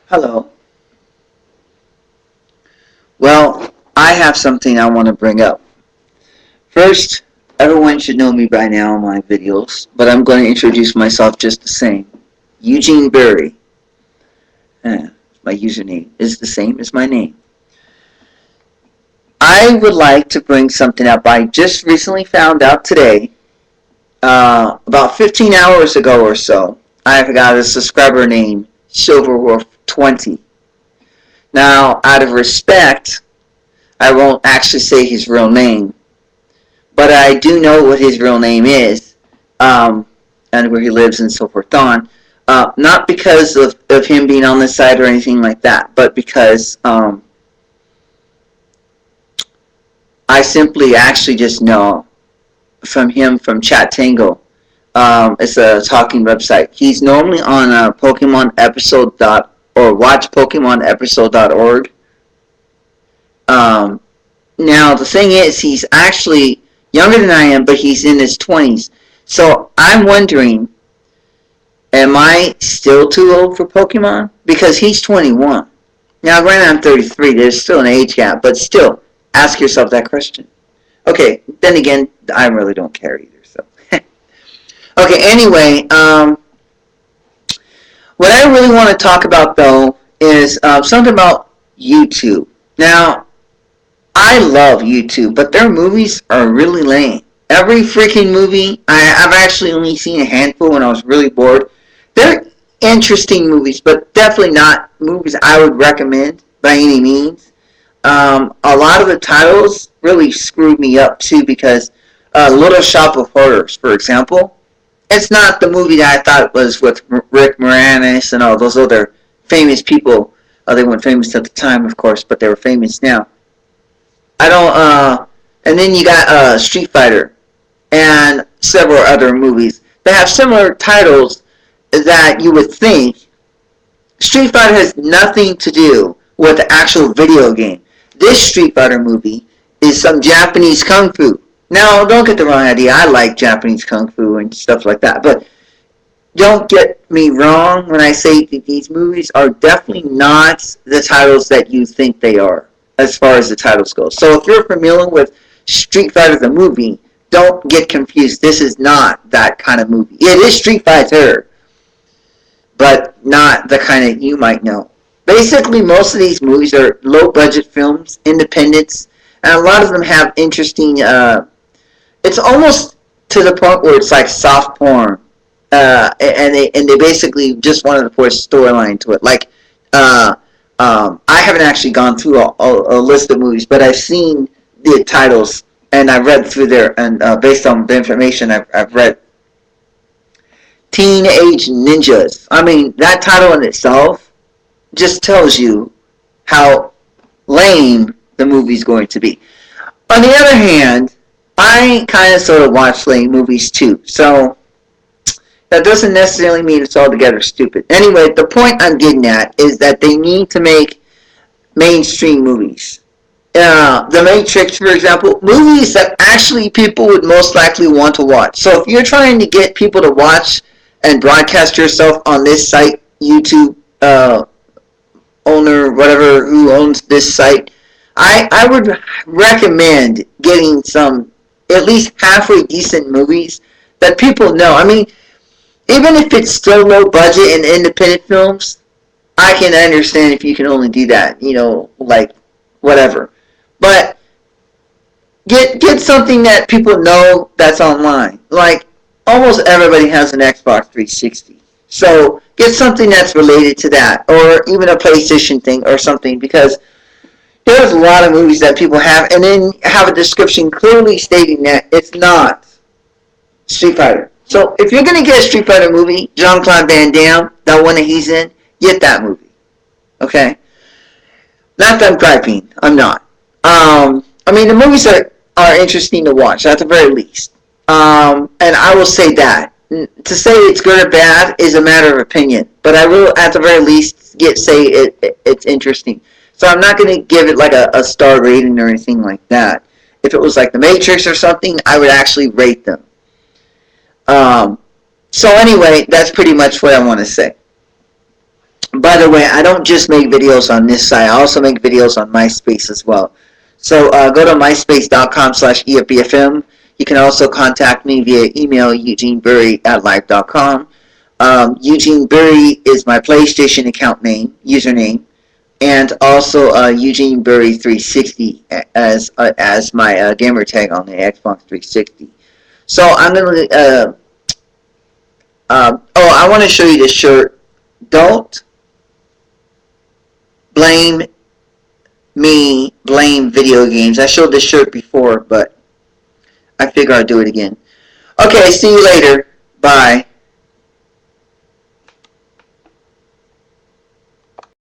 Hello. Well, I have something I want to bring up. First, everyone should know me by now in my videos, but I'm going to introduce myself just the same. Eugene Berry. My username is the same as my name. I would like to bring something up. I just recently found out today, about 15 hours ago or so, I got a subscriber named Silverwolf20. Now, out of respect, I won't actually say his real name, but I do know what his real name is, and where he lives and so forth on. Not because of him being on the site or anything like that, but because I simply actually just know from him from Chat Tango. It's a talking website. He's normally on Pokemon episode or watchpokemonepisode.org. Now, the thing is, he's actually younger than I am, but he's in his 20s. So I'm wondering, am I still too old for Pokemon? Because he's 21. Now, granted, I'm 33. There's still an age gap, but still, ask yourself that question. Okay, then again, I really don't care either. So, okay. Anyway, what I really want to talk about though is something about YouTube. Now, I love YouTube, but their movies are really lame. Every freaking movie, I've actually only seen a handful when I was really bored. They're interesting movies, but definitely not movies I would recommend by any means. A lot of the titles really screwed me up too because Little Shop of Horrors, for example, it's not the movie that I thought was with Rick Moranis and all those other famous people. They weren't famous at the time, of course, but they were famous now. I don't, and then you got Street Fighter and several other movies that have similar titles that you would think Street Fighter has nothing to do with the actual video game. This Street Fighter movie is some Japanese kung fu. Now, don't get the wrong idea. I like Japanese kung fu and stuff like that, but don't get me wrong when I say that these movies are definitely not the titles that you think they are, as far as the titles go. So if you're familiar with Street Fighter the movie, don't get confused. This is not that kind of movie. It is Street Fighter, but not the kind that you might know. Basically, most of these movies are low-budget films, independents, and a lot of them have interesting, it's almost to the point where it's like soft porn. And they basically just wanted to put a storyline to it. Like, I haven't actually gone through a list of movies, but I've seen the titles, and I've read through there, and based on the information I've read. Teenage Ninjas. I mean, that title in itself just tells you how lame the movie's going to be. On the other hand, I kind of sort of watch lame movies too, so that doesn't necessarily mean it's altogether stupid. Anyway, the point I'm getting at is that they need to make mainstream movies. The Matrix, for example, movies that actually people would most likely want to watch. So if you're trying to get people to watch and broadcast yourself on this site, YouTube owner, whatever, who owns this site, I would recommend getting some at least halfway decent movies that people know. I mean, even if it's still low budget and independent films, I can understand if you can only do that, like whatever. But get something that people know that's online. Like almost everybody has an Xbox 360. So get something that's related to that, or even a PlayStation thing or something, because there's a lot of movies that people have, and then have a description clearly stating that it's not Street Fighter. So if you're going to get a Street Fighter movie, Jean-Claude Van Damme, that one that he's in, get that movie. Okay? Not that I'm griping. I'm not. I mean, the movies are interesting to watch, at the very least. And I will say that. To say it's good or bad is a matter of opinion. But I will, at the very least, say it's interesting. So I'm not going to give it like a star rating or anything like that. If it was like The Matrix or something, I would actually rate them. So anyway, that's pretty much what I want to say. By the way, I don't just make videos on this site. I also make videos on MySpace as well. So go to myspace.com/EFBFM. You can also contact me via email, eugeneburry@live.com. Eugene Burry is my PlayStation account name, username, and also Eugene Burry 360 as my gamer tag on the Xbox 360. So I'm gonna I want to show you this shirt. Don't blame me, blame video games. I showed this shirt before, but I figure I'll do it again. Okay, see you later. Bye.